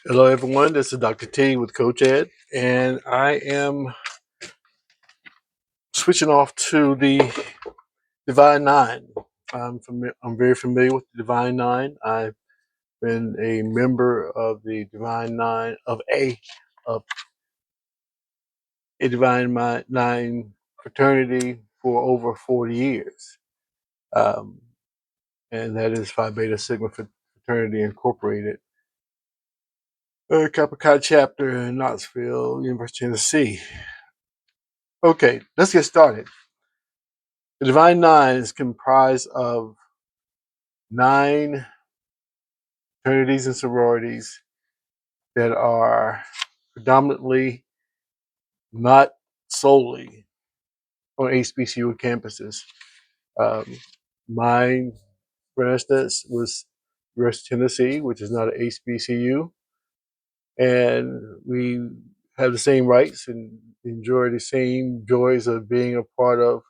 Hello, everyone. This is Dr. T with Coach Ed, and I am switching off to the Divine Nine. I'm very familiar with the Divine Nine. I've been a member of the Divine Nine of a Nine fraternity for over 40 years, um, and that is Phi Beta Sigma Fraternity Incorporated, Kappa Chi chapter in Knoxville, University of Tennessee. Okay, let's get started. The Divine Nine is comprised of 9 fraternities and sororities that are predominantly not solely on HBCU campuses. Um, Mine, for instance, was University of Tennessee, which is not an HBCU, and we have the same rights and enjoy the same joys of being a part of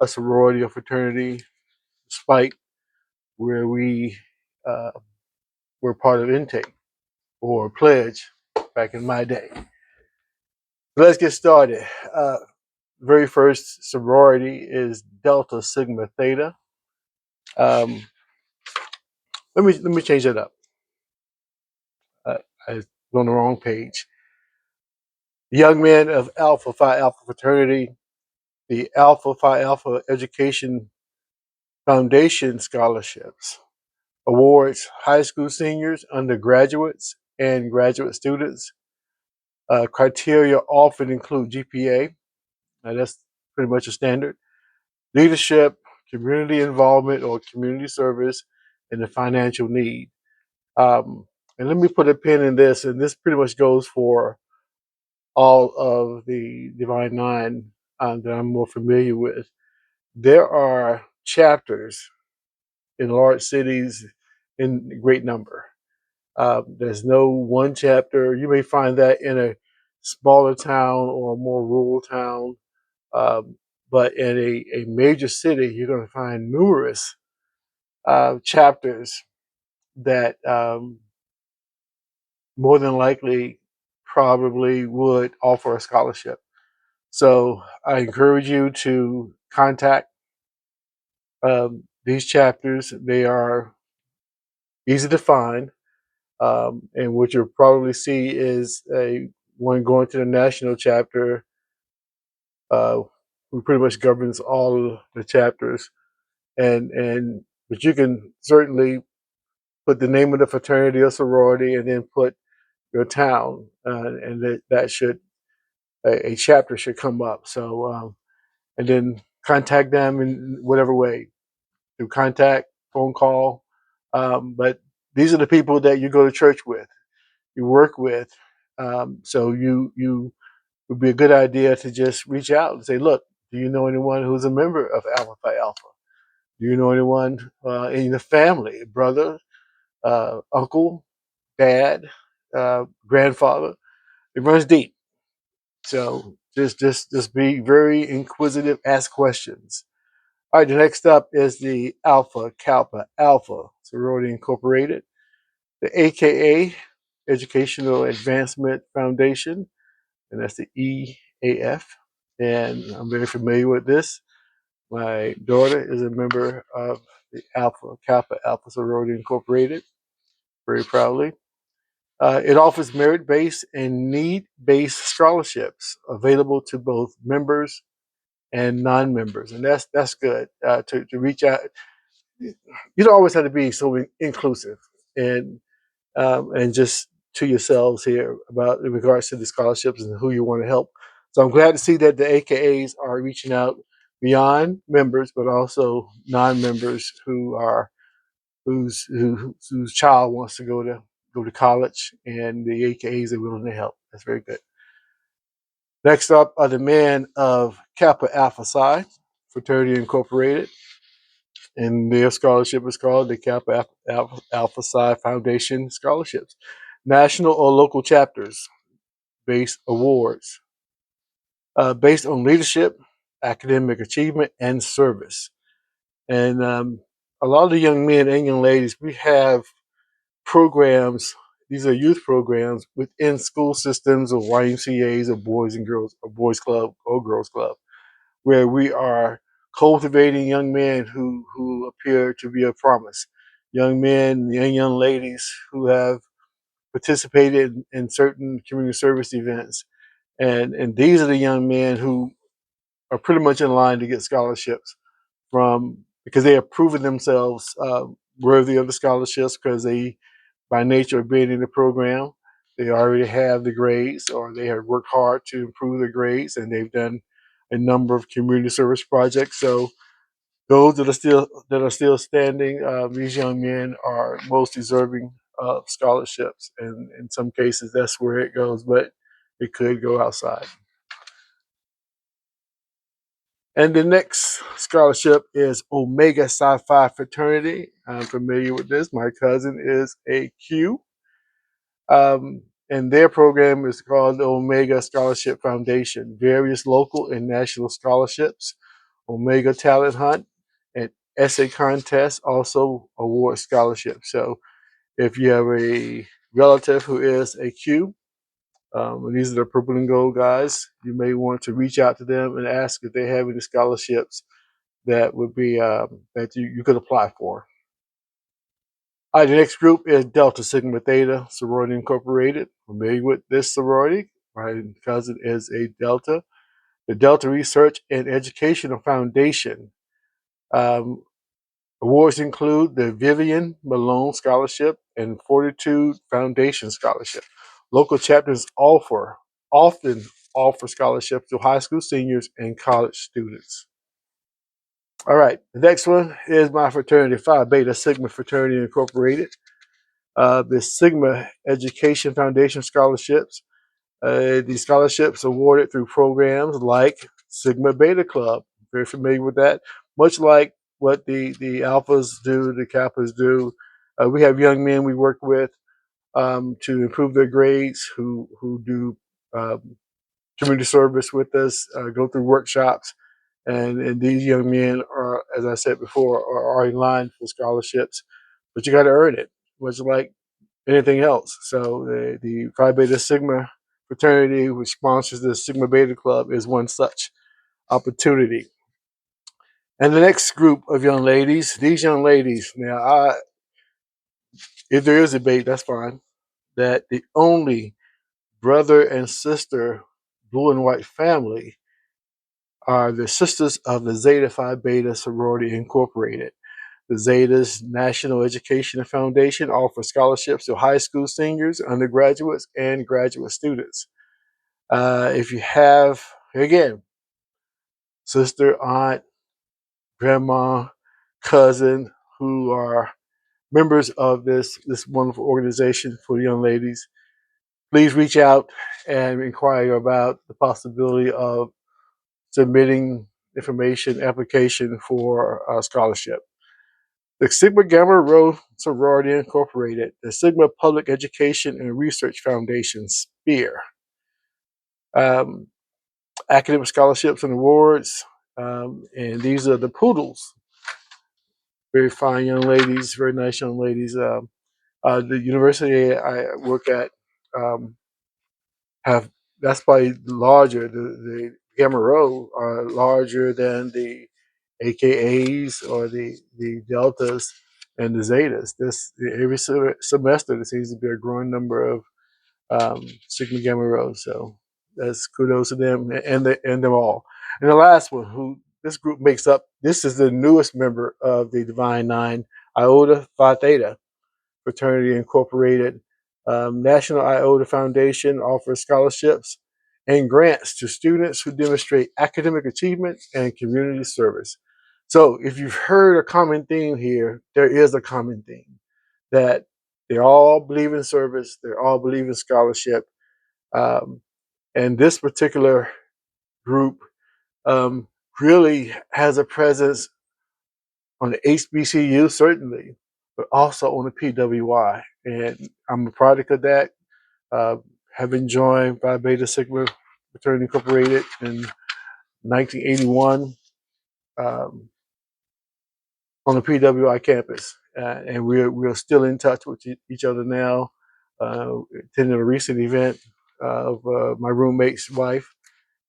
a sorority or fraternity, despite where we uh, were part of intake or pledge back in my day. Let's get started. Very first sorority is Delta Sigma Theta. Um, let me change that up. I was on the wrong page. Young men of Alpha Phi Alpha fraternity, the Alpha Phi Alpha Education Foundation scholarships awards high school seniors, undergraduates, and graduate students. Criteria often include GPA. That's pretty much a standard. Leadership, community involvement, or community service, and the financial need. And let me put a pin in this, and this pretty much goes for all of the Divine Nine that I'm more familiar with. There are chapters in large cities in great number. There's no one chapter. You may find that in a smaller town or a more rural town, um, but in a major city, you're going to find numerous chapters that more than likely probably would offer a scholarship. So I encourage you to contact these chapters. They are easy to find, and what you'll probably see is a one going to the national chapter, uh, who pretty much governs all of the chapters, and but you can certainly put the name of the fraternity or sorority, and then put your town, and that should a chapter should come up. So and then contact them in whatever way, through contact, phone call. But these are the people that you go to church with, you work with. So you would be a good idea to just reach out and say, look, do you know anyone who's a member of Alpha Phi Alpha? Do you know anyone in the family, brother, uncle, dad, grandfather? It runs deep. So just be very inquisitive, ask questions. All right, the next up is the Alpha Kappa Alpha Sorority Incorporated, the AKA Educational Advancement Foundation, and that's the EAF. And I'm very familiar with this. My daughter is a member of the Alpha Kappa Alpha Sorority Incorporated, very proudly. It offers merit-based and need-based scholarships available to both members and non-members, and that's good, to reach out. You don't always have to be so inclusive, and just to yourselves here about in regards to the scholarships and who you want to help. So I'm glad to see that the AKAs are reaching out beyond members, but also non-members whose child wants to go to college, and the AKAs are willing to help. That's very good. Next up are the men of Kappa Alpha Psi Fraternity Incorporated, and their scholarship is called the Kappa Alpha Psi Foundation Scholarships. National or local chapters based awards, based on leadership, academic achievement, and service. And a lot of the young men and young ladies, we have programs these are youth programs within school systems or YMCA's or Boys and Girls or Boys Club or Girls Club, where we are cultivating young men who appear to be a promise, young men, young ladies who have participated in certain community service events, and these are the young men who are pretty much in line to get scholarships from because they have proven themselves worthy of the scholarships because they, by nature of being in the program, they already have the grades or they have worked hard to improve their grades and they've done a number of community service projects. So those that are still standing, these young men are most deserving of scholarships, and in some cases that's where it goes, but it could go outside. And the next scholarship is Omega Psi Phi Fraternity. I'm familiar with this. My cousin is a Q. And their program is called the Omega Scholarship Foundation. Various local and national scholarships, Omega Talent Hunt, and essay contest also award scholarships. So if you have a relative who is a Q, and these are the purple and gold guys, you may want to reach out to them and ask if they have any scholarships that would be that you could apply for. All right, the next group is Delta Sigma Theta Sorority Incorporated. Familiar with this sorority? My cousin is a Delta. The Delta Research and Educational Foundation. Um, Awards include the Vivian Malone Scholarship and Fortitude Foundation Scholarship. Local chapters often offer scholarships to high school seniors and college students. All right, the next one is my fraternity, Phi Beta Sigma Fraternity Incorporated. The Sigma Education Foundation scholarships. These scholarships awarded through programs like Sigma Beta Club. Very familiar with that. Much like what the Alphas do, the Kappas do. We have young men we work with to improve their grades who do um, community service with us, go through workshops. And these young men are, as I said before, are in line for scholarships, but you got to earn it, much like anything else. So the Phi Beta Sigma fraternity, which sponsors the Sigma Beta Club, is one such opportunity. And the next group of young ladies, these young ladies, now, if there is a debate, that's fine, that the only brother and sister blue and white family are the Sisters of the Zeta Phi Beta Sorority Incorporated. The Zeta's National Education Foundation offers scholarships to high school seniors, undergraduates, and graduate students. If you have, again, sister, aunt, grandma, cousin who are members of this wonderful organization for young ladies, please reach out and inquire about the possibility of submitting information application for a scholarship. The Sigma Gamma Rho Sorority Incorporated, the Sigma Public Education and Research Foundation, SPEAR. Um, Academic scholarships and awards, and these are the Poodles. Very fine young ladies, very nice young ladies. The university I work at um, have that's probably larger. The Gamma Rho are larger than the AKAs or the Deltas and the Zetas. This every semester there seems to be a growing number of Sigma Gamma Rho. So that's kudos to them and them all. And the last one, who this group makes up, this is the newest member of the Divine Nine, Iota Phi Theta Fraternity Incorporated. National Iota Foundation offers scholarships and grants to students who demonstrate academic achievement and community service. So if you've heard a common theme here, there is a common theme that they all believe in service, they all believe in scholarship, um, and this particular group um, really has a presence on the HBCU, certainly, but also on the PWI. And I'm a product of that. Uh, Having joined Phi Beta Sigma Fraternity Incorporated in 1981 um, on the PWI campus. And we're still in touch with each other now. attended a recent event of my roommate's wife.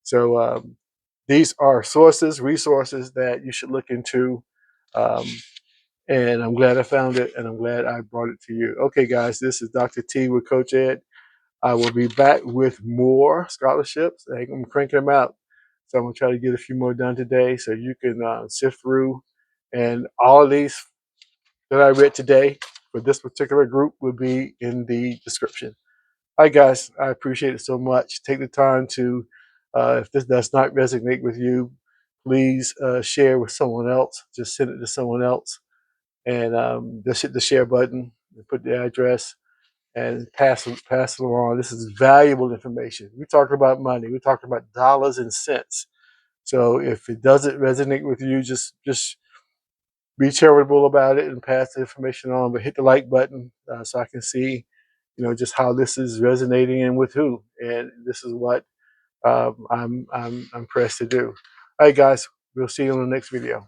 So these are resources that you should look into. Um, and I'm glad I found it, and I'm glad I brought it to you. Okay, guys, this is Dr. T with Coach Ed. I will be back with more scholarships. I'm cranking them out. So I'm going to try to get a few more done today so you can sift through. And all of these that I read today for this particular group will be in the description. All right, guys, I appreciate it so much. Take the time to, if this does not resonate with you, please share with someone else. Just send it to someone else and just hit the share button and put the address and pass it along. This is valuable information. We talked about money. We talked about dollars and cents. So if it doesn't resonate with you, just be charitable about it and pass the information on. But hit the like button so I can see, just how this is resonating and with who. And this is what I'm pressed to do. All right, guys. We'll see you in the next video.